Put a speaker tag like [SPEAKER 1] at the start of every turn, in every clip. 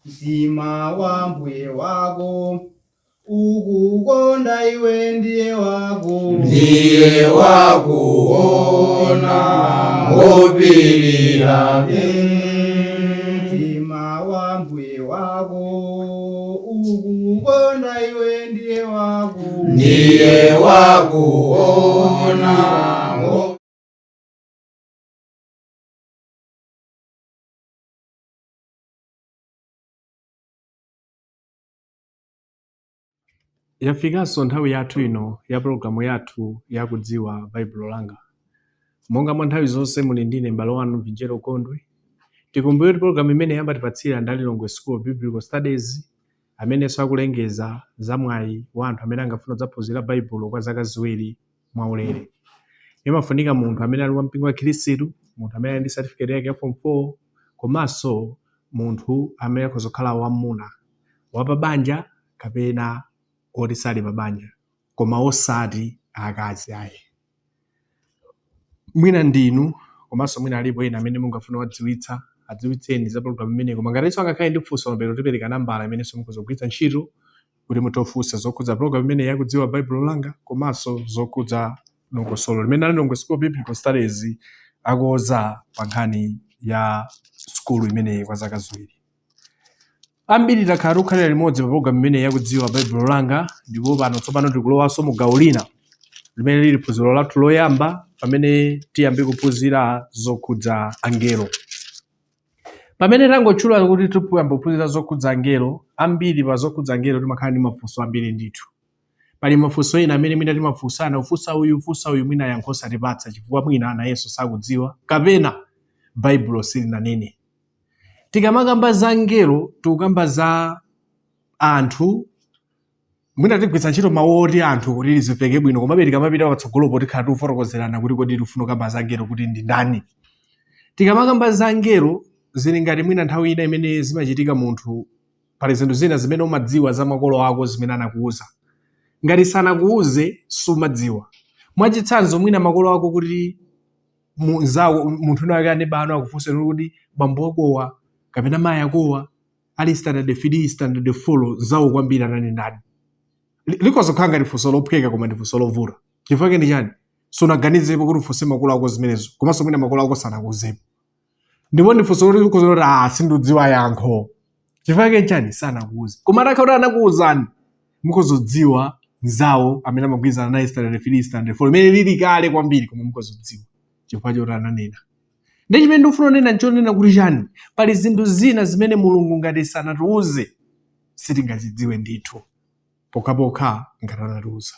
[SPEAKER 1] mtima wa mbuye wako ukukonda iwe ndiye wakuona wopirira mtima wa mbuye wako ukukonda iwe ndiye wakuona.
[SPEAKER 2] Yafikanso nthawi yathu ino ya programu yathu ya kudziwa Baibulo langa. Monga mwa nthawi zonse muli ndine m'bale wanu Angelo Kondwe. Tikumbukire programu imene yambatipatsira ndali Longwe School of Biblical Studies amenenso akulengeza zamwayi wa anthu amene angafuna kuphunzira Baibulo kwa zaka ziwiri mwaulere. Imafunika munthu amene ali wampingo wa Khristu, munthu amene ali ndi certificate yake ya form 4, komanso munthu amene akuzokhala wamuna wapabanja kapena oti sali pabanja koma osati akazi ayi. Mwina ndinu komanso mwina alipo ena amene mungafuna adziwitseni za programu imeneyi, koma ngatinso angakhale ndi funso lero tipereka nambala imenenso mukuzogwiritsa ntchito kuti mutofunsa zokhudza programu imeneyi yakudziwa Baibulo langa komanso zokhudza dongosolo limene ali Longwe School of Biblical Studies akuoza pa nkhani ya skulu imeneyi kwa zaka ziwiri. Ambiri takhala tikukhalira limodzi pa programu imeneyi yakudziwa Baibulo langa, ndipo pano tsopano tikulowanso mu gawo lina limene lili phunziro lathu loyamba pamene tiyambe kuphunzira zokhudza angelo. Pamene tangotchula kuti tiyambe kuphunzira zokhudza angelo, ambiri pa zokhudza angelo timakhala ndi mafunso ambiri ndithu. Pali mafunso ena amene mwina timafunsana, ufunsa uyu mwina yankho osatipatsa chifukwa mwina nayenso sakudziwa kapena Baibulo silinanene. Tikamakamba za angelo tikukamba za anthu, mwina tigwiritsa ntchito mawu oti anthu kuti lizimveke bwino, komabe tikamapita patsogolopo tikhala tikufotokozerana kuti kodi tifuna kukamba za angelo kuti ndi ndani. Tikamakamba za angelo zili ngati mwina nthawi ina imene zimachitika munthu pali zinthu zina zimene umadziwa za makolo ako zimene anakuuza. Ngati sanakuuze sumadziwa. Mwachitsanzo mwina makolo ako kuti munthu ina wake anebano akufunsa kuti bambo akowa kapena mayi akowa ali standard 3 standard 4 zawo kwambiri anani ndani. Likozokhala ngati funso lophweka koma ndi funso lovuta. Chifukwa ndi chani? Sunaganizepo kuti ufunse makolo ako zimenezo komanso mwina makolo ako sanakuuzepo. Ndipo ndi funso loti ukozoti sindidziwa yankho. Chifukwa chani? Sanakuuze. Koma atakhala kuti anakuuzani mukozodziwa nzawo amene amagwirizana naye standard 3 standard 4 imene lili kale kwambiri koma mukozodziwa chifukwa choti ananena. Ndi chimene ndikufuna kunena nchonena kuti chani? Pali zinthu zina zimene Mulungu ngati sanatiuze sitingazidziwe ndithu pokhapokha ngati anatiuza.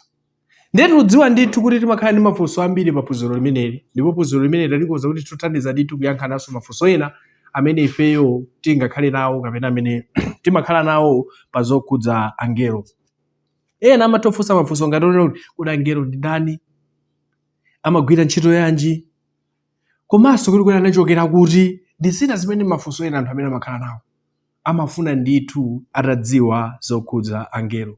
[SPEAKER 2] Ndiye tikudziwa ndithu kuti timakhala ndi mafunso ambiri pa phunziro limeneli, ndipo phunziro limeneli talikoza kuti tithandiza ndithu kuyankhananso mafunso ena amene ifeyo tingakhale nawo kapena amene timakhala nawo pa zokhudza angelo. Ena amatofunsa mafunso ngati onena kuti angelo ndi ndani, amagwira ntchito yanji, komanso kuti anachokera kuti ndi zina zimene mafunso ena anthu amene amakhala nawo amafuna ndithu atadziwa zokhudza angelo.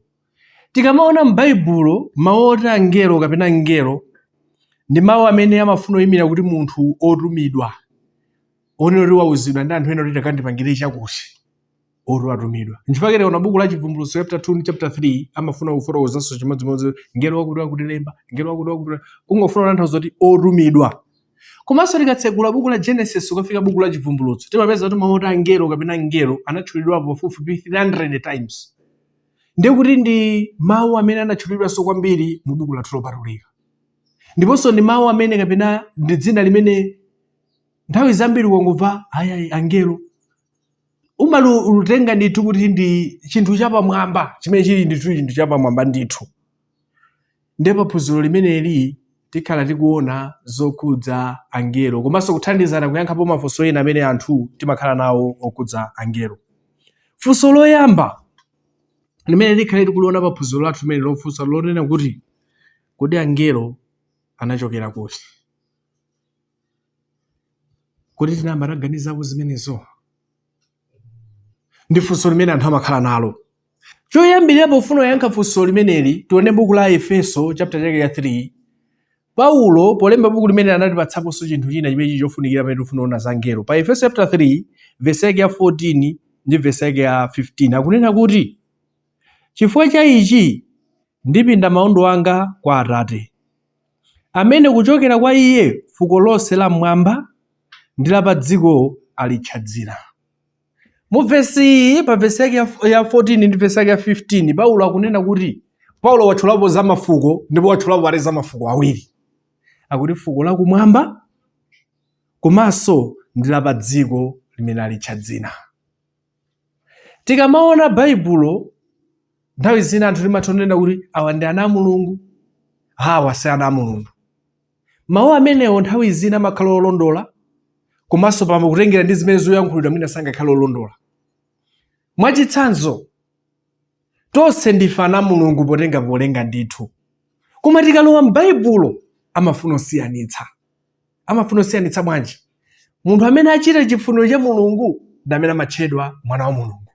[SPEAKER 2] Tikamaona m'Baibulo mawu oti angelo kapena angelo ndi mawu amene amafuna kuyimira kuti munthu otumidwa, onena kuti wauzidwa ndi anthu ena kuti akandipangire chakuti oti watumidwa. Nchifukwa chake ona buku la Chivumbulutso chapter 2 ndi chapter 3 amafuna kufotokozanso chimodzimodzi ngelo wakuti wakutilemba, ngelo wakuti wakutilemba, kungofuna kutanthauza kuti otumidwa. Komanso tikatsegula buku la Genesis ukafika buku la Chivumbulutso timapeza kuti mawu oti angelo kapena angelo anatchulidwapo pafupifupi 300 times. Ndiye kuti ndi mawu amene anatchulidwanso kwambiri mu buku lathu lopatulika. Ndiponso ndi mawu amene kapena ndi dzina limene nthawi zambiri ukangomva ayayi angelo umalutenga ndithu kuti ndi chinthu chapamwamba chimene chili ndithu chinthu chapamwamba ndithu. Ndiye pa phunziro limeneli tikhala tikuona zokhudza angelo komanso kuthandizana kuyankhapo mafunso ena amene anthu timakhala nawo okhudza angelo. Funso loyamba limene tikhale tikuliona pa phunziro lathu limene lofunsa lonena kuti kodi angelo anachokera kuti? Kodi tinayamba taganizapo zimenezo? Ndi funso limene anthu amakhala nalo. Choyambirira pofuna kuyankha funso limeneli tione buku la Efeso chapter chake ya 3. Paulo polemba buku limene anatipatsaponso chinthu china chimene chofunikira pamene tifuna kuona za angelo. Pa Efeso chapter 3 verse ya 14 ndi vesi yake ya 15 akunena kuti chifukwa cha ichi ndipinda maondo anga kwa Atate amene kuchokera kwa iye fuko lonse la mmwamba ndi la pa dziko alitchadzira. Mu vesi pa vesi yake ya 14 ndi vesi yake ya 15 Paulo akunena kuti Paulo watchulapo za mafuko ndipo watchulapo ale za mafuko awiri. Akuti fuko la kumwamba komanso ndi la pa dziko limene alitchadzira. Tikamaona Baibulo nthawi zina anthu timathonena kuti awa ndi ana a Mulungu, awa si ana a Mulungu. Mawu amenewo nthawi zina amakhala olondola komanso pamakutengera ndi zimene zoyankhulidwa mwina sangakhale olondola. Mwachitsanzo, tonse ndife ana a Mulungu potenga polenga ndithu. Koma tikalowa m'Baibulo amafuna osiyanitsa. Amafuna osiyanitsa bwanji? Munthu amene achita chifuniro cha Mulungu ndi amene amatchedwa mwana wa Mulungu.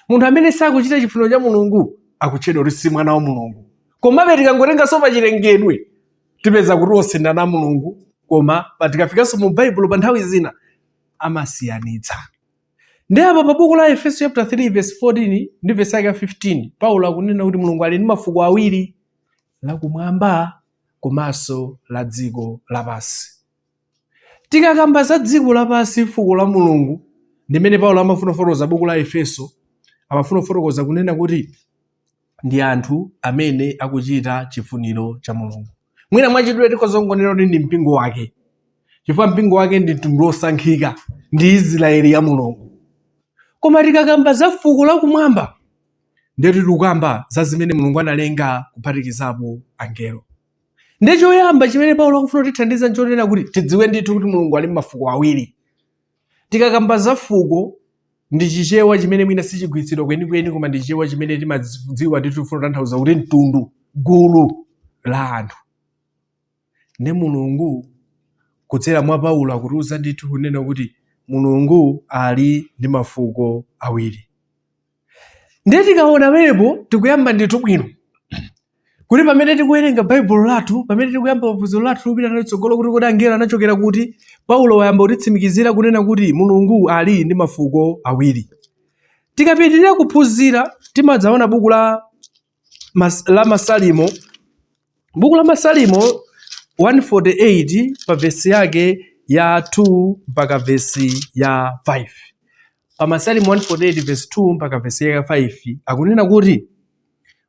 [SPEAKER 2] Munthu amene sakuchita chifuniro cha Mulungu akutchedwa kuti si mwana wa Mulungu. Komabe tikangotenganso pa chilengedwe tipeza kuti onse ndi ana a Mulungu, koma patikafikanso mu Baibulo pa nthawi zina amasiyanitsa. Ndi apa pa buku la Efeso chapter 3 verse 14 ndi verse yake 15 Paulo akunena kuti Mulungu ali ndi mafuko awiri, la kumwamba komanso la dziko lapansi. Tikakamba za dziko lapansi, fuko la Mulungu ndimene Paulo amafuna kufotokoza buku la Efeso, amafuna kufotokoza kunena kuti ndi anthu amene akuchita chifuniro cha Mulungu. Mwina mwachidule tikozongonera kuti ndi mpingo wake, chifukwa mpingo wake ndi mtundu osankhika, ndi Israeli ya Mulungu. Koma tikakamba za fuko la kumwamba ndiye tikukamba za zimene Mulungu analenga kuphatikizapo angelo. Ndiye choyamba chimene Paulo akufuna kutithandiza nchonena kuti tidziwe ndithu kuti Mulungu ali mafuko awiri. Tikakamba za fuko ndi chichewa chimene mwina sichigwiritsidwa kwenikweni, koma ndi chichewa chimene timadziwa ndithu tifuna kutanthauza kuti mtundu, gulu la anthu. Ne Mulungu kudzera mwa Paulo akutiuza ndithu kunena kuti Mulungu ali ndi mafuko awiri. Ndiye tikaona pepo tikuyamba ndithu bwino kuti pamene tikuwerenga Baibulo lathu, pamene tikuyamba phunziro lathu lupita nalitsogolo kuti kodi angelo anachokera kuti, Paulo wayamba kutitsimikizira kunena kuti Mulungu ali ndi mafuko awiri. Tikapitirira kuphunzira timadzaona buku la Masalimo, buku la Masalimo 148 pa vesi yake ya 2 mpaka vesi ya 5. Pa Masalimo 148 vesi 2 mpaka vesi ya 5 akunena kuti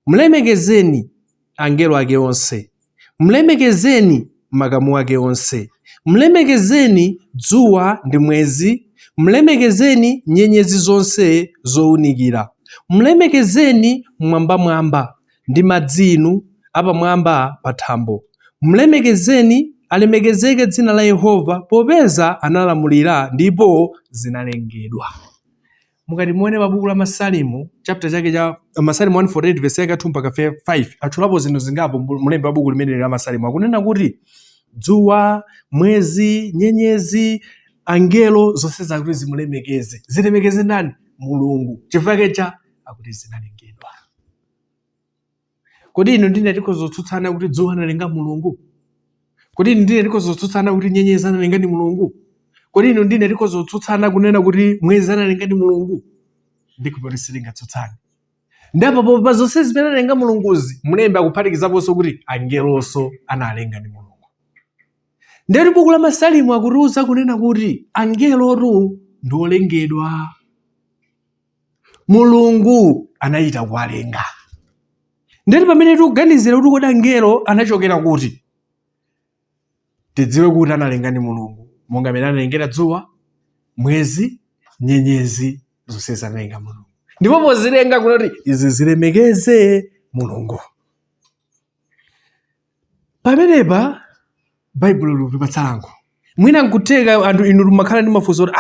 [SPEAKER 2] mlemekezeni angelo ake onse, mlemekezeni makamu ake onse, mlemekezeni dzuwa ndi mwezi, mlemekezeni nyenyezi zonse zowunikira, mlemekezeni mwambamwamba ndi madzinu apamwamba pa thambo, mlemekezeni alemekezeke dzina la Yehova popeza analamulira ndipo zinalengedwa. Mukati muone pa buku la Masalimo chapter chake cha Masalimo 148 verse yake 2 mpaka 5 atchulapo zinthu zingapo mulembe wa buku limene la Masalimo. Akunena kuti dzuwa, mwezi, nyenyezi, angelo zonse zakuti zimulemekeze. Zilemekeze ndani? Mulungu. Chifukwa cha akuti zinalengedwa. Kodi ino ndine tikozotsutsana kuti dzuwa analenga Mulungu? Kodi ino ndine tikozotsutsana kuti nyenyezi analenga ndi Mulungu? Kodi ino ndine tikozotsutsana kunena kuti mwezi analenga ndi Mulungu? Ndikupoti sitingatsutsane. Ndipo pa zonse zimene analenga Mulunguzi mlembe akuphatikizaponso kuti angelonso analenga ndi Mulungu. Ndiye buku la Masalimo akutiuza kunena kuti angelotu ndi olengedwa. Mulungu anayita kuwalenga. Ndiye pamene tikuganizira kuti kodi angelo anachokera kuti, tidziwe kuti analenga ndi Mulungu. Monga amene analengera dzuwa, mwezi, nyenyezi zonse zanalenga Mulungu. Ndipo pozilenga kuti izi zilemekeze Mulungu. Pamenepa Baibulo likupatsa yankho. Mwina nkuteka anthu inu mumakhala ndi mafunso kuti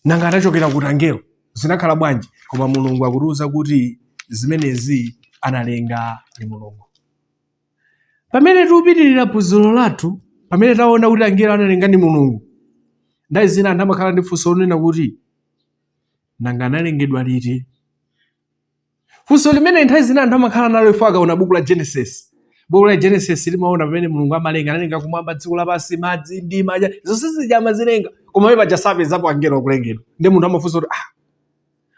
[SPEAKER 2] nanga anachokera kuti angelo zinakhala bwanji? Koma Mulungu akutiuza kuti zimenezi analenga ndi Mulungu. Pamene tikupitirira phunziro lathu, pamene taona kuti angelo analenga ndi Mulungu, ndayi zina anthu amakhala ndi funso lonena kuti nanga analengedwa liti? Funso limene nthawi zina anthu amakhala nalo ife akaona buku la Genesis. Buku la Genesis limaona pamene Mulungu analenga kumwamba, dziko lapansi, madzi ndi nyanja, zonse zija amazilenga. Koma iye paja sapezapo angelo akulengedwa. Ndiye munthu amafunsa kuti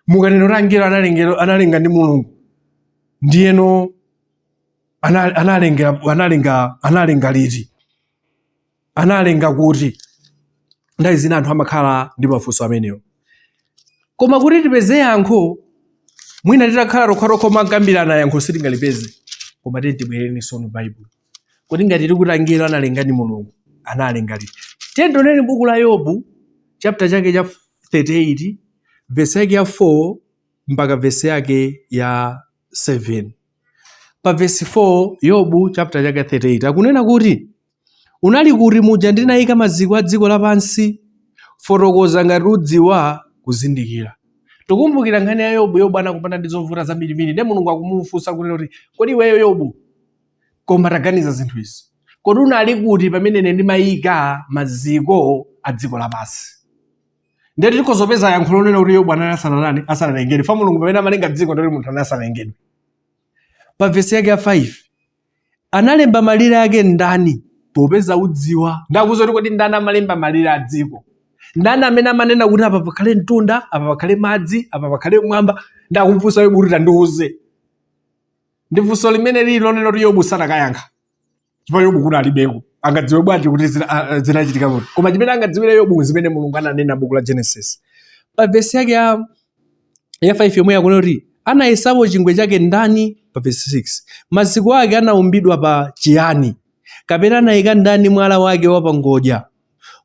[SPEAKER 2] mukanena kuti angelo analenga ndi mulungu ndiyeno analenga liti, analenga kuti. Ndayi zina anthu amakhala ndi mafunso amenewo, koma kuti tipeze yankho mwina titakhala rokharokho makambirana yankho sitingalipeze, koma tibwereni sono Baibulo kuti ngati tikuti angelo analenga ndi mulungu analenga liti. Tiyendoneni buku la Yobu chapter chake cha 38 verse yake ya 4 mpaka verse yake ya 7. Pa verse 4 Yobu chapter chake 38 akunena kuti unali kuti muja ndinayika maziko a dziko lapansi, fotokoza ngati udziwa kuzindikira. Tikumbukira nkhani ya Yobu anakupanda ndi zovuta zambirimbiri, ndi mulungu akumufunsa kuti kodi iweyo Yobu koma taganiza zinthu izi, kodi unali kuti pamene ine ndimayika maziko a dziko lapansi? Ndeti tikozopeza yankho lonena kuti Yobu anali asanalengedwe, fa mulungu pamene amalenga dziko ndoti munthu anali asanalengedwe. Pa verse yake ya 5 analemba malire ake ndani popeza udziwa. Ndakuza kuti kodi ndani amalemba malire a dziko? Ndani amene amanena kuti apa pakhale mtunda, apa pakhale madzi, apa pakhale mwamba? Ndakumfunsa Yobu kuti tandiuze. Ndi funso limene lili lonena kuti Yobu sanakayankha, chifukwa Yobu kuti alibeko angadziwe bwanji kuti zinachitika kuti. Koma chimene angadziwire Yobu zimene mulungu ananena buku la Genesis. Pa verse yake ya 5 yomwe yakunena kuti anayesapo chingwe chake ndani. Pa verse 6 maziko ake anaumbidwa pa chiyani, kapena anayika ndani mwala wake wapangodya.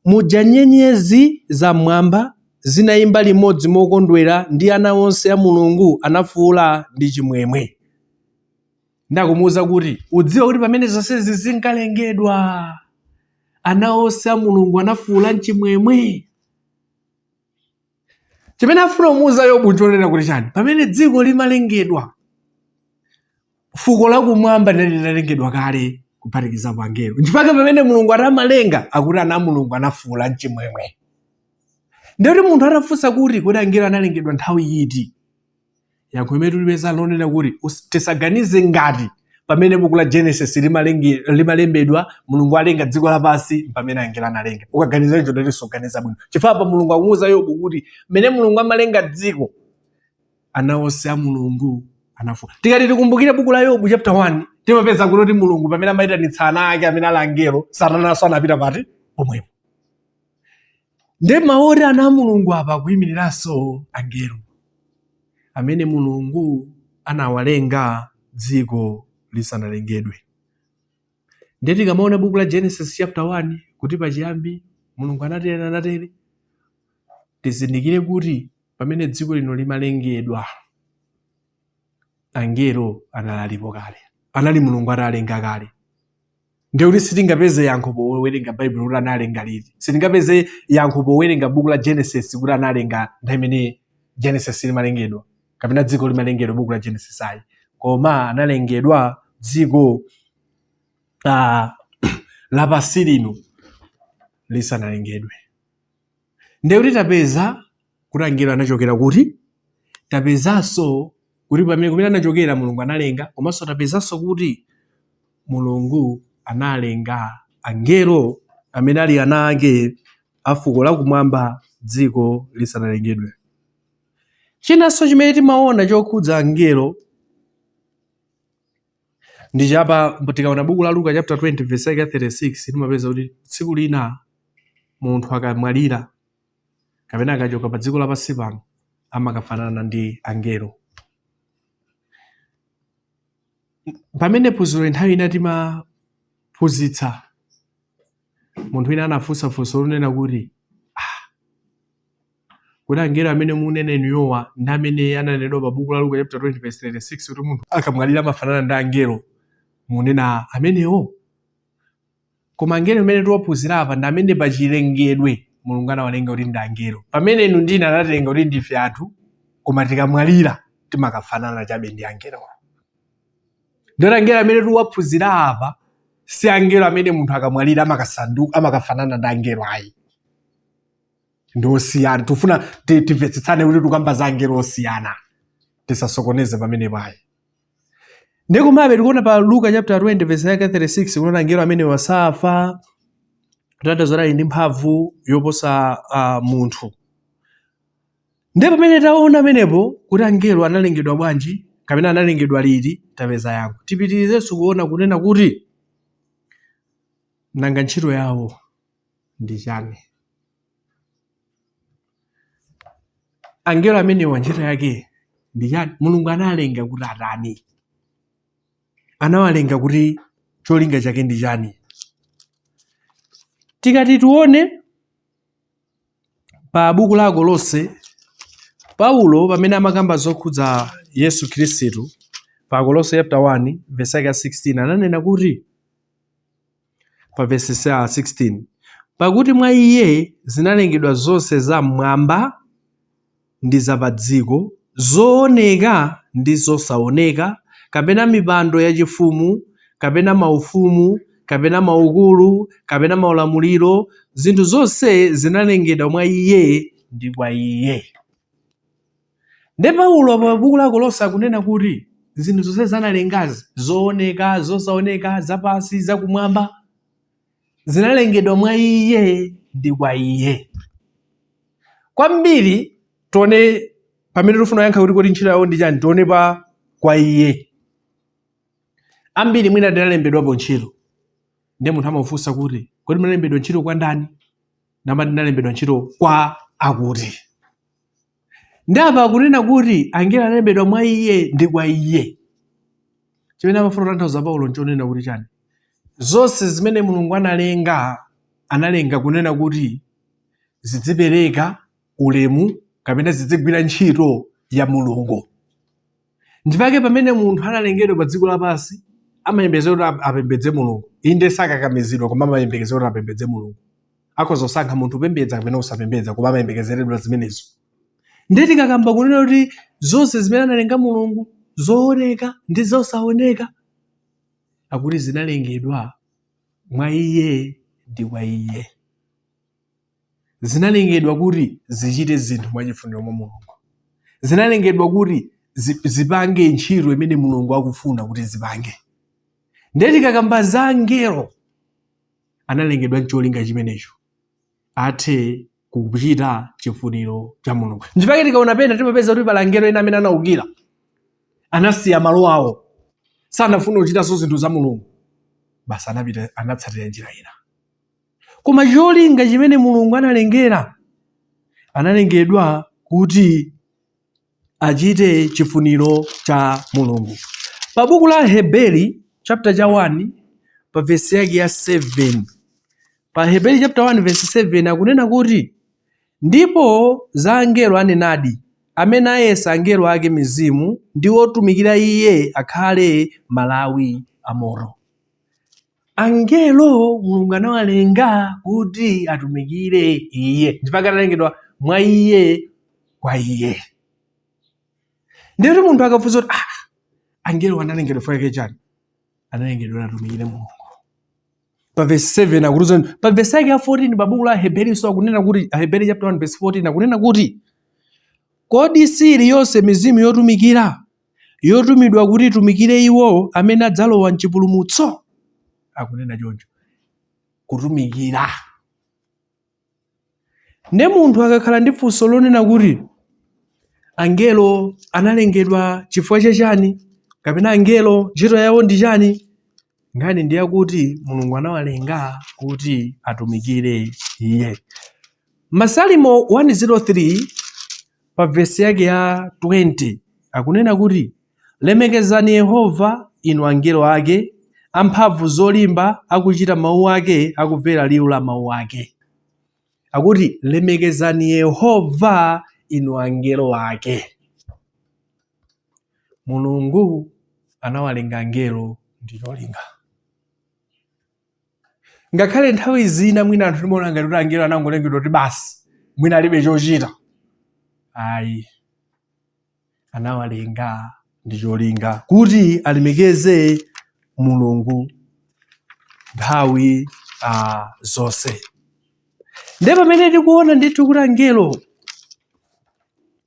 [SPEAKER 2] Muja nyenyezi za mwamba zinayimba limodzi mokondwera, ndi ana onse a mulungu anafuula ndi chimwemwe. Ndakumuwuza kuti udziwa kuti pamene zonsezi zinkalengedwa ana onse a mulungu anafuula mchimwemwe. Chimene afuna kumuwuza Yobu nchonena kuti chani? Pamene dziko limalengedwa, fuko lakumwamba linalengedwa kale kuphatikizapo angelo. Mpaka pamene mulungu atamalenga akuti ana mulungu anafuula mchimwemwe. Ndiyoti munthu atafunsa kuti kodi angelo analengedwa nthawi iti, yankho imene tulipeza lonena kuti tisaganize ngati pamene buku la Genesis limalembedwa mulungu alenga dziko lapansi pamene angelo analenga. Ukaganiza icho ndoti suganiza bwino, chifukwa pa mulungu akumuwuza Yobu kuti mmene mulungu amalenga dziko ana onse a mulungu anafuula. Tikati tikumbukire buku la Yobu chapter 1 timapeza kuti mulungu pamene amayitanitsa ana ake amene ali angelo, Satanaso anapita pati pomwepo. Ndi maori ana a mulungu apa kuyimiriranso angelo amene mulungu anawalenga dziko lisanalengedwe. Ndi tikamaona buku la Genesis chapter 1 kuti pachiyambi mulungu anatere, tizindikire kuti pamene dziko lino limalengedwa angelo analalipo kale, anali mulungu atalenga kale. Ndi kuti sitingapeze yankho powerenga Baibulo kuti analenga liti, sitingapeze yankho powerenga buku la Genesis kuti analenga nthawi imene Genesis limalengedwa kapena dziko limalengedwa buku la Genesis ayi, koma analengedwa dziko lapansi lino lisanalengedwe. Ndi kuti tapeza kuti angelo anachokera kuti, tapezanso kuti pamene kumene anachokera mulungu analenga, komanso tapezanso kuti mulungu analenga angelo amene ali ana ake a fuko lakumwamba dziko lisanalengedwe. Chinanso chimene timaona chokhudza angelo ndi chapa tikaona buku la Luka chapter 20 verse 36 timapeza kuti tsiku lina munthu akamwalira kapena akachoka pa dziko lapansi pano amakafanana ndi angelo. Pamene phunziro nthawi ina timaphunzitsa, munthu wina anafunsa funso lonena kuti kuti angelo amene munena inuyowa ndi amene ananenedwa pa buku la Luka chapter 20 verse 36 kuti munthu akamwalira amafanana ndi angelo, munena amenewo. Koma angelo amene tiwaphunzira apa ndi amene pachilengedwe mulungu anawalenga kuti ndi angelo. Pamene inu ndine anatenga kuti ndife anthu, koma tikamwalira timakafanana chabe ndi angelo. Ndiyoti angelo amene tiwaphunzira apa si angelo amene munthu akamwalira amakafanana ndi angelo ayi. Ndi osiyana. Tufuna timvetsetsane kuti tukamba za angelo osiyana, tisasokoneze pamene payi. Ndikumabe tikuona pa Luka chapter 20 verse 36 kuona angelo amene wasafa, kutanthauza ali ndi mphamvu yoposa munthu. Ndi pamene taona amenepo kuti angelo analengedwa bwanji kapena analengedwa liti, tapeza yankho. Tipitirizenso kuona kunena kuti nanga ntchito yawo ndi chani. Angelo amenewa ntchito yake ndi chani? Mulungu analenga kuti atani? Anawalenga kuti cholinga chake ndi chani? Tikati tione pa buku la Kolose, Paulo pamene amakamba zokhudza Yesu Khristu, pa Kolose chapter 1 verse 16 ananena kuti pa verse 16, pakuti mwa iye zinalengedwa zonse zam'mwamba ndi zapadziko, zooneka ndi zosaoneka, kapena mipando yachifumu, kapena maufumu, kapena maukulu, kapena maulamuliro, zinthu zonse zinalengedwa mwa iye ndi kwa iye. Nde Paulo pa buku la Kolose akunena kuti zinthu zonse zanalengazi, zooneka, zosaoneka, zapansi, zakumwamba, zinalengedwa mwa iye ndi kwa iye. Kwambiri tione pamene tifuna yankha kuti kodi ntchito yawo ndi chani, tione pa kwa iye. Ambiri mwina tinalembedwapo ntchito, ndi munthu amafunsa kuti kodi munalembedwa ntchito kwa ndani? Namati ndinalembedwa ntchito kwa akuti. Ndi apa akunena kuti angelo analembedwa mwa iye ndi kwa iye. Chimene amafuna kutanthauza Paulo nchonena kuti chani? Zonse zimene Mulungu analenga kunena kuti zidzipereka ulemu kapena zidzigwira ntchito ya Mulungu. Ndipake pamene munthu analengedwa pa dziko lapansi amayembekezera kuti apembedze Mulungu. Inde sakakamizidwa koma amayembekezera kuti apembedze Mulungu. Akhoza kusankha munthu upembedza kapena usapembedza koma amayembekezeredwa zimenezo. Ndi tikakamba kunena kuti zonse zimene analenga Mulungu, zooneka ndi zosaoneka, akuti zinalengedwa mwa iye ndi kwa iye. Zinalengedwa kuti zichite zinthu mwachifuniro mwa Mulungu. Zinalengedwa kuti zipange ntchito imene Mulungu akufuna kuti zipange. Ndi tikakamba za angelo, analengedwa ncholinga chimenecho, athe kuchita chifuniro cha Mulungu. Ndipake tikaona pena timapeza kuti pali angelo ena amene anawukira, anasiya malo awo, sanafuna kuchitanso zinthu za Mulungu, basi anapita anatsatira njira ina. Koma cholinga chimene Mulungu analengera, analengedwa kuti achite chifuniro cha Mulungu. Pa buku la Heberi chapter 1 pa verse yake ya 7, pa Heberi chapter 1 verse 7 akunena kuti ndipo za angelo anenadi, amene ayesa angelo ake mizimu ndi otumikira iye akhale malawi amoto. Angelo Mulungu anawalenga kuti atumikire iye, ndipake analengedwa mwa iye kwa iye. Ndiyoti munthu akafunsa kuti angelo analengedwa fake chani? Analengedwa atumikire Mulungu. Pa verse 7 akuruza, pa verse yake ya 14 pa buku la Heberi so akunena kuti, Heberi chapter 1 verse 14 akunena kuti kodi sili yonse mizimu yotumidwa kuti itumikire iwo amene adzalowa m'chipulumutso? Akunena choncho, kutumikira. Ne munthu akakhala ndi funso lonena kuti angelo analengedwa chifukwa chachani, kapena angelo ntchito yawo ndi chani, ngani ndiye kuti Mulungu anawalenga kuti atumikire iye. Masalimo 103 pa verse yake ya 20 akunena kuti lemekezani Yehova inu angelo ake, amphamvu zolimba, akuchita mawu ake, akumvera liwu la mawu ake. Akuti lemekezani Yehova inu angelo ake. Mulungu anawalenga angelo ndi cholinga. Ngakhale nthawi zina mwina anthu timaona ngati kuti angelo anangolengedwa kuti basi mwina alibe chochita. Ayi, anawalenga ndi cholinga kuti alemekeze Mulungu nthawi zonse. Ndipo pamene tikuona ndithu kuti angelo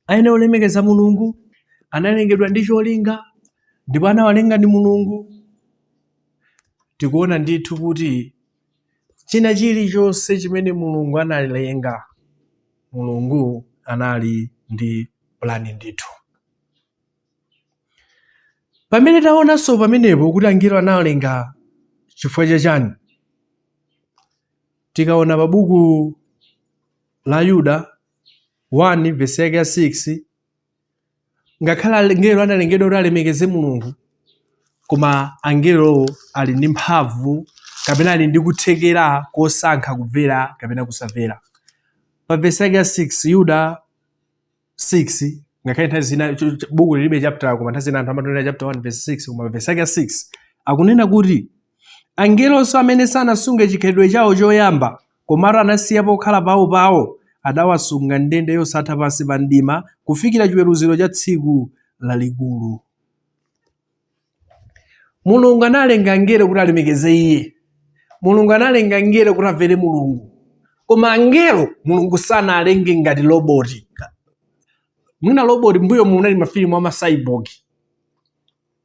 [SPEAKER 2] ayenera kulemekeza Mulungu, analengedwa ndi cholinga, ndipo anawalenga ndi Mulungu, tikuona ndithu kuti china chilichonse chimene Mulungu analenga, Mulungu anali ndi plani ndithu. Pamene taonanso pamenepo kuti angelo analenga chifukwa chachani, tikaona pa buku la Yuda 1 verse yake ya 6, ngakhale angelo analengedwa kuti alemekeze Mulungu, koma angelo ali ndi mphamvu kapena ali ndi kuthekera kosankha kumvera kapena kusamvera. Pa verse yake ya 6 Yuda 6, ngakhale nthawi zina buku lilibe chapter koma nthawi zina anthu amatonera chapter 1 verse 6, koma verse yake ya 6 akunena kuti angelonso amene sanasunge chikhalidwe chawo choyamba komatu anasiya pokhala pawo adawasunga ndende yosatha pansi pa mdima kufikira chiweruziro cha tsiku lalikulu. Mulungu analenga angelo kuti alemekeze Iye. Mulungu analenga angelo kuti amvere Mulungu. Koma angelo Mulungu sanalenge ngati roboti. Mwina roboti mbuyo munali mafilimu ama cyborg.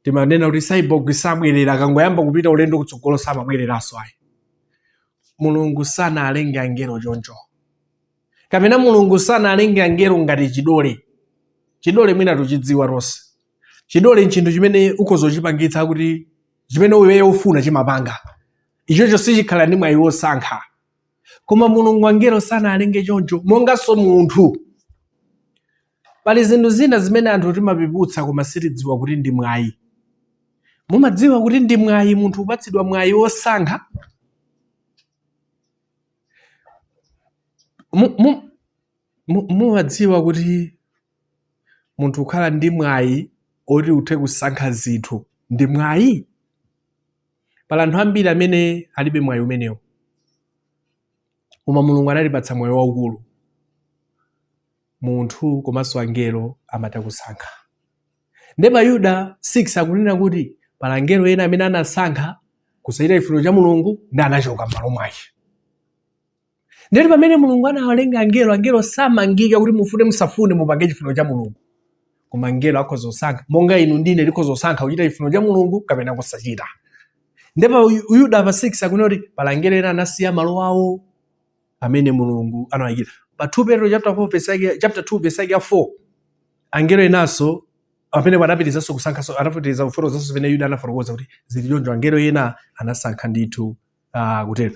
[SPEAKER 2] Timanena kuti cyborg samabwerera akangoyamba kupita ulendo kutsogolo samabwereranso ayi. Mulungu sanalenge angelo choncho. Kapena Mulungu sanalenge angelo ngati chidole. Chidole mwina tuchidziwa tonse. Chidole nchinthu chimene ukozochipangitsa kuti chimene iweyo ufuna chimapanga. Ichocho sichikhala ndi mwayi wosankha. Koma Mulungu angelo sanalenge choncho, monganso munthu. Pali zinthu zina zimene anthu timapiputsa koma sitidziwa kuti ndi mwayi. Mumadziwa kuti ndi mwayi munthu upatsidwa mwayi wosankha? Mumadziwa kuti munthu ukhala ndi mwayi oti uthe kusankha zinthu ndi mwayi? Pala anthu ambiri amene alibe mwayi umenewo, koma Mulungu analipatsa mwayi waukulu. Munthu komanso angelo amatha kusankha. Ndipo Yuda 6 akunena kuti pala angelo ena amene anasankha kusachita chifuniro cha Mulungu ndi anachoka m'malo mwake. Ndipo pamene Mulungu anawalenga angelo samangika kuti mufune musafune mupange chifuniro cha Mulungu. Koma angelo akhoza kusankha, monga inu ndine tikhoza kusankha kuchita chifuniro cha Mulungu kapena kusachita. Ndipo Yuda pa 6 akunena kuti pala angelo ena anasiya malo awo amene Mulungu anawayikira. Pa 2 Petro chapter 2 verse 4, angelo enanso amene anapitirizanso kusankha, anapitiriza uforo zonse zimene Yuda anafotokoza kuti zili choncho, angelo ena anasankha ndithu kutero.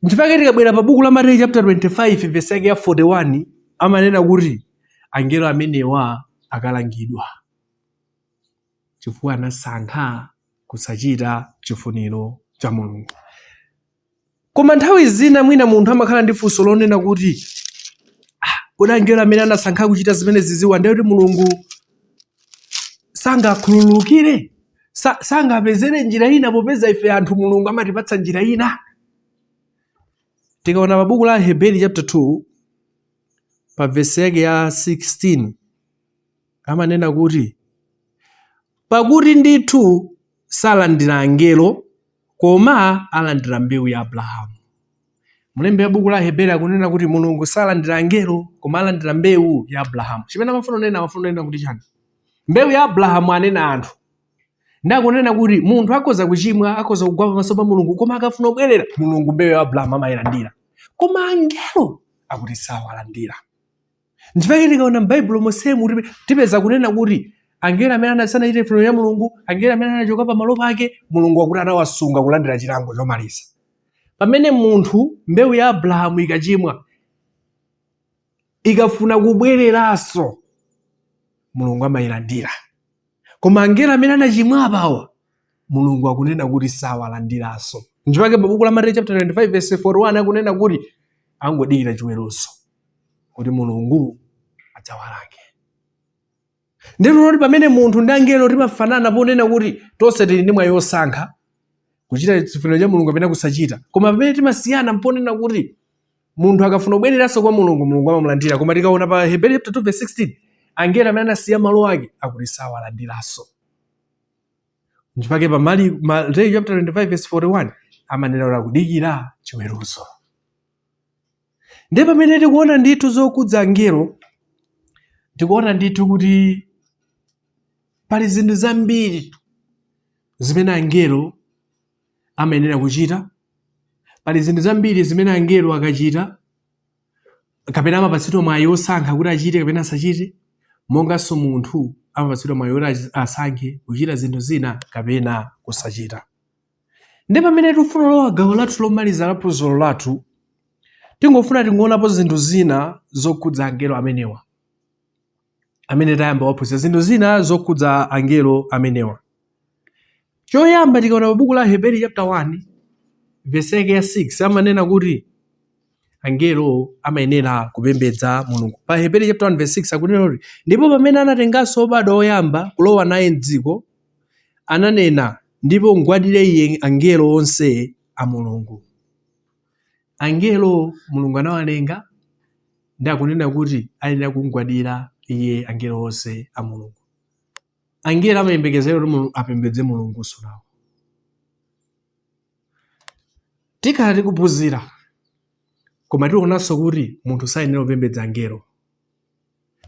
[SPEAKER 2] Nchifukwa tikabwera pa buku la Mateyu chapter 25 verse 41 amanena kuti angelo amenewa akalangidwa chifukwa anasankha kusachita chifuniro cha Mulungu. Koma nthawi zina mwina munthu amakhala ndi funso lonena kuti kodi angelo amene anasankha kuchita zimene ziziwa ndiye kuti Mulungu sangakhululukire, sangapezere njira ina popeza ife anthu Mulungu amatipatsa njira ina? Tikaona pa buku la Hebrew chapter 2 pa verse yake ya 16 amanena kuti pakuti ndithu salandira angelo koma alandira mbewu ya Abrahamu. Mlembi wa buku la Hebrew akunena kuti Mulungu salandira angelo koma alandira mbewu ya Abrahamu. Chimene amafuna kunena kuti chani? Mbewu ya Abrahamu anena anthu. Ndakunena kuti munthu akhoza kuchimwa, akhoza kugwa pamaso pa Mulungu, koma akafuna kubwerera Mulungu mbewu ya Abrahamu amayilandira. Koma angelo akuti sawalandira. Nchifukwa tikaona m'Baibulo monsemu tipeza kunena kuti angelo amene anasanachite chifuniro cha Mulungu, angelo amene anachoka pa malo pake, Mulungu akuti anawasunga kulandira chilango chomaliza. Pamene munthu mbewu ya Abrahamu ikachimwa, ikafuna kubwereranso, Mulungu amayilandira. Koma angelo amene anachimwa apawa, Mulungu akunena kuti sawalandiranso. Nchifukwa pa buku la Mateyu chapter 25 verse 41 akunena kuti angodikira chiweruzo kuti Mulungu adzawalange. Ndipo pamene munthu ndi angelo timafanana ponena kuti tonse tili ndi mwayi wosankha kuchita chifuniro cha Mulungu kapena kusachita. Koma pamene timasiyana ponena kuti munthu akafuna kubwereranso kwa Mulungu, Mulungu amamulandira. Koma tikaona pa Hebrew chapter 2 verse 16, angelo amene anasiya malo ake akuti sawalandiranso. Nchifukwa pa Mateyu chapter 25 verse 41 amanena kuti kudikira chiweruzo. Ndipo pamene tikuona ndithu zokudza angelo, tikuona ndithu kuti pali zinthu zambiri zimene angelo amayenera kuchita, pali zinthu zambiri zimene angelo akachita kapena amapatsidwa mwayi osankha kuti achite kapena asachite, monganso munthu amapatsidwa mwayi kuti asankhe kuchita zinthu zina kapena kusachita. Ndi pamene tifuna lowa gawo lathu lomaliza la phunziro lathu, tingofuna tingonapo zinthu zina zokhudza angelo amenewa amene tayamba waphunzira, zinthu zina zokhudza angelo amenewa. Choyamba tikaona pa buku la Hebrew chapter 1 verse yake ya 6 amanena kuti angelo amayenera kupembedza Mulungu. Pa Hebrew chapter 1 verse 6 akunena kuti ndipo pamene anatenganso obadwa oyamba kulowa naye m'dziko, ananena ndipo mugwadire iye angelo onse a Mulungu. Angelo Mulungu anawalenga ndi akunena kuti ayenera kumugwadira iye angelo onse a Mulungu. Angelo amayembekezera kuti Mulungu apembedze Mulungunso nawo. Tikhala tikuphunzira koma tionanso kuti munthu sayenera kupembedza angelo.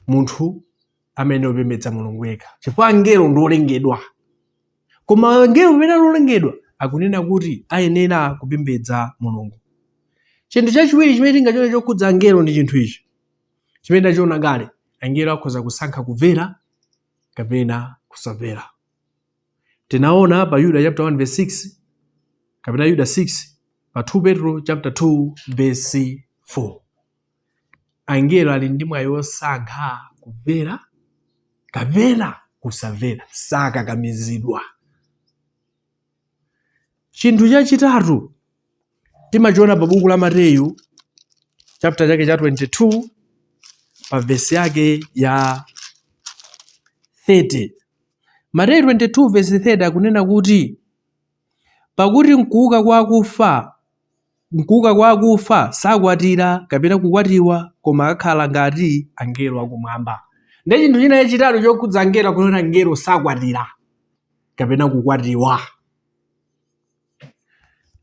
[SPEAKER 2] Munthu amayenera kupembedza Mulungu yekha, chifukwa angelo ndi olengedwa. Koma angelo pamene alolengedwa akunena kuti ayenera kupembedza Mulungu. Chinthu chachiwiri chimene tingachione chokhudza angelo ndi chinthu ichi chimene tachiona kale, angelo akhoza kusankha kumvera kapena kusamvera. Tinaona pa Yuda chapter 1 verse 6 kapena Yuda 6, pa 2 Petro chapter 2 verse 4. Angelo ali ndi mwayi osankha kumvera kapena kusamvera, sakakamizidwa. Chinthu chachitatu timachiona pa buku la Mateyu chapter chake cha 22 pa verse yake ya 30. Mateyu 22 verse 30 akunena kuti pakuti mkuuka kwa akufa sakwatira kapena kukwatiwa, koma akhala ngati angelo akumwamba. Ndi chinthu china chachitatu chokhudza angelo akunena angelo sakwatira kapena kukwatiwa.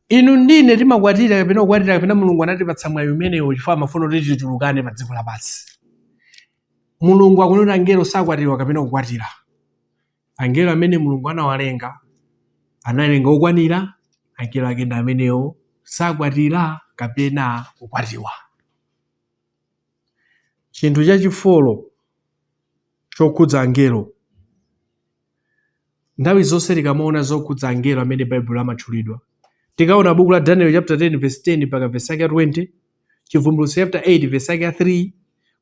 [SPEAKER 2] Inu ndine timakwatira kapena kukwatira kapena Mulungu anatipatsa mwayi umenewo chifukwa amafuna kuti tichulukane pa dziko lapansi. Mulungu akunena angelo sakwatiwa kapena kukwatira. Angelo amene Mulungu anawalenga analenga okwanira, angelo ake ndi amenewo sakwatira kapena kukwatiwa. Chinthu chachifolo chokhudza angelo, nthawi zonse tikamaona zokhudza angelo amene Baibulo amatchulidwa, tikaona buku la Daniel chapter 10 verse 10 mpaka verse yake 20, Chivumbulutso chapter 8 verse yake 3,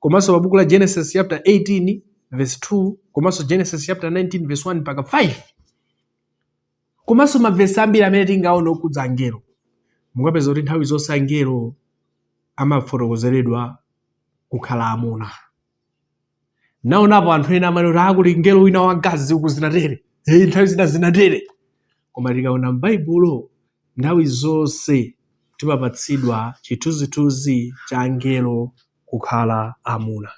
[SPEAKER 2] komanso pa buku la Genesis chapter 18 verse 2, komanso Genesis chapter 19 verse 1 mpaka 5, komanso mavesi ambiri amene tingaona okhudza angelo. Mukapeza kuti nthawi zonse angelo amafotokozeredwa kukhala amuna. Naonapo anthu ena amati akuli ngelo wina wamkazi uku zinatere, nthawi zina zinatere. Koma tikaona m'Baibulo nthawi zonse timapatsidwa chithunzithunzi cha angelo kukhala amuna.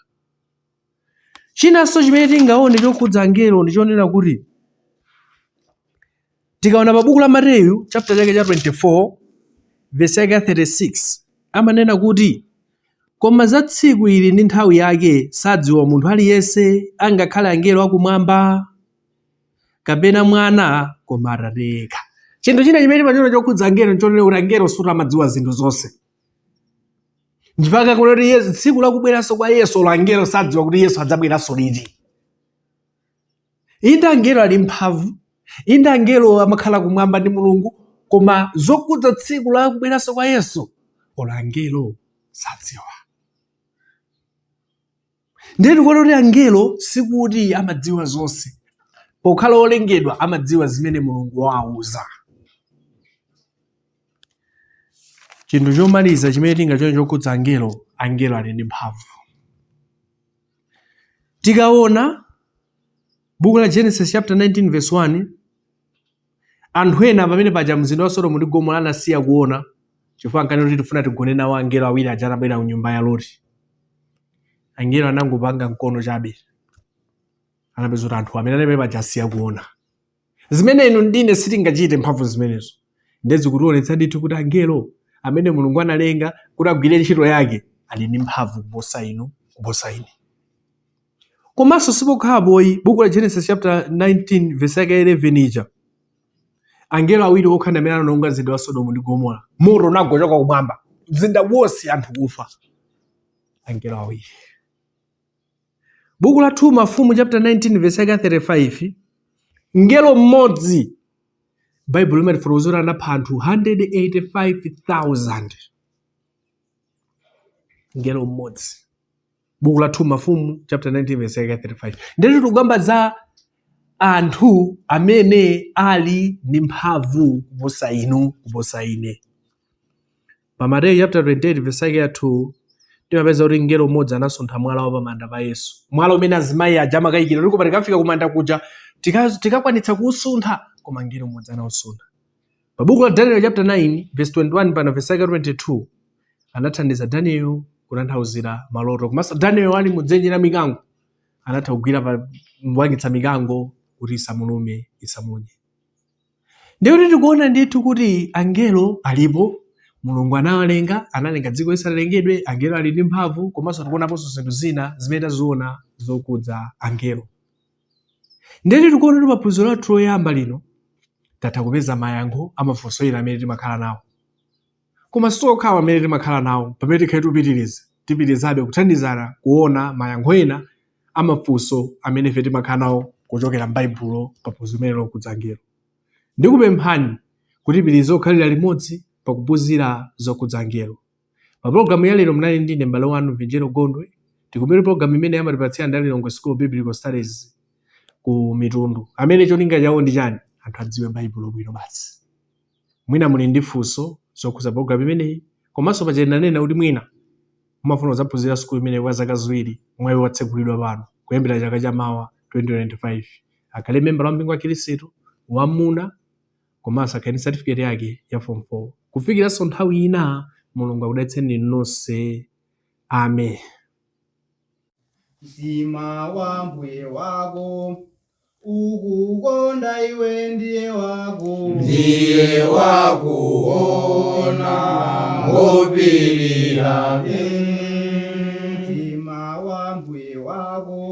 [SPEAKER 2] Chinanso chimene tingaone chokhudza angelo ndi chonena kuti tikaona pa buku la Mateyu chapter chake cha 24 verse yake 36 amanena kuti koma za tsiku ili ndi nthawi yake sadziwa munthu aliyense, angakhale angelo akumwamba kapena mwana, koma Atate yekha. Chinthu china chimene timachiona chokhudza angelo nchonena kuti angelo samadziwa zinthu zonse. Mpaka kuti Yesu tsiku lakubweranso kwa Yesu angelo sadziwa kuti Yesu adzabweranso liti. Inde angelo ali mphamvu, inde angelo amakhala kumwamba ndi Mulungu, koma zokhudza tsiku lakubweranso kwa Yesu angelo sadziwa. Ndiye tikuona kuti angelo sikuti amadziwa zonse, pokhala olengedwa amadziwa zimene Mulungu wawauza. Chinthu chomaliza chimene tingachione chokhudza angelo, angelo ali ndi mphamvu. Tikaona buku la Genesis chapter 19 verse 1, anthu ena pamene paja mzinda wa Sodomu ndi Gomora anasiya kuona, chifukwa ankati kuti tifuna tigone nawo angelo awiri aja atabwera ku nyumba ya Loti. Angelo anangopanga mkono chabe, anapeza kuti anthu amene anali paja asiya kuona. Zimene inu ndine sitingachite mphamvu zimenezo. Ndezi kutionetsa ndithu kuti angelo amene Mulungu analenga kuti agwire ntchito yake ali ndi mphamvu kuposa inu, kuposa ine. Komanso sipokhapo buku la Genesis chapter 19 verse yake 11 ija, angelo awiri okhala amene anawononga mzinda wa Sodomu ndi Gomora, moto unagochoka kumwamba, mzinda wonse anthu kufa. angelo awiri. Buku la 2 Mafumu chapter 19 verse 35, ngelo mmodzi Baibulo imatifotokozera anapha anthu 185,000. Ngelo mmodzi. Buku la 2 Mafumu chapter 19 verse 35. Ndeti tukamba za anthu amene ali ndi mphamvu kuposa inu, kuposa ine. Pa Mateyu chapter 28 verse 2 timapeza kuti ngelo mmodzi anasuntha mwala wapamanda pa Yesu. Mwala umene azimayi aja amakayikira kuti koma tikafika kumanda kuja tikakwanitsa kuusuntha, koma ngelo mmodzi anausuntha. Pa buku la Daniel chapter 9 verse 21 pana verse 22 anathandiza Daniel kutanthauzira maloto. Komanso Daniel ali mudzenje la mikango anatha kugwira pa mwangitsa mikango kuti isamulume isamunye. Ndiyo tikuona ndithu kuti angelo alipo. Mulungu anawalenga, analenga dziko lisalengedwe, angelo ali ndi mphamvu, komanso tikuonaponso zinthu zina zimene taziona zokudza angelo. Ndiye tikuona kuti maphunziro athu oyamba lino tatha kupeza mayankho amafunso ena amene timakhala nawo. Koma sitokhawa amene timakhala nawo, pamene tikhale tipitirizabe kuthandizana kuona mayankho ena amafunso amene ife timakhala nawo kuchokera m'Baibulo paphunziro limene lokudza angelo. Ndikupemphani kuti tipitirize kukhalira limodzi pakuphunzira zokudza angelo. Pa programu ya lero mnali ndine m'bale wanu Angelo Gondwe. Tikumere programu imene yamatipatsira Ndalilongwe School of Biblical Studies ku Mitundu. Amene cholinga chawo ndi chani? Anthu adziwe Baibulo bwino basi. Mwina muli ndi funso zokhuza programu imeneyi, komanso pachenanena kuti mwina mumafuna kuzaphunzira school imeneyi kwa zaka ziwiri, mwayi watsegulidwa pano kuyambira chaka cha mawa 2025. Akhale member wa mpingo wa Khristu wamuna, komanso akhale certificate yake ya form 4. Kufikiranso nthawi ina, Mulungu akudalitseni nonse. Amen.
[SPEAKER 1] Mtima wa mbuye wako ukukonda iwe ndiye wakuona ngopirira. Mtima wa mbuye wako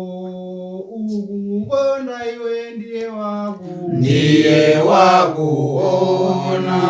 [SPEAKER 1] ukukonda iwe ndiye wakuona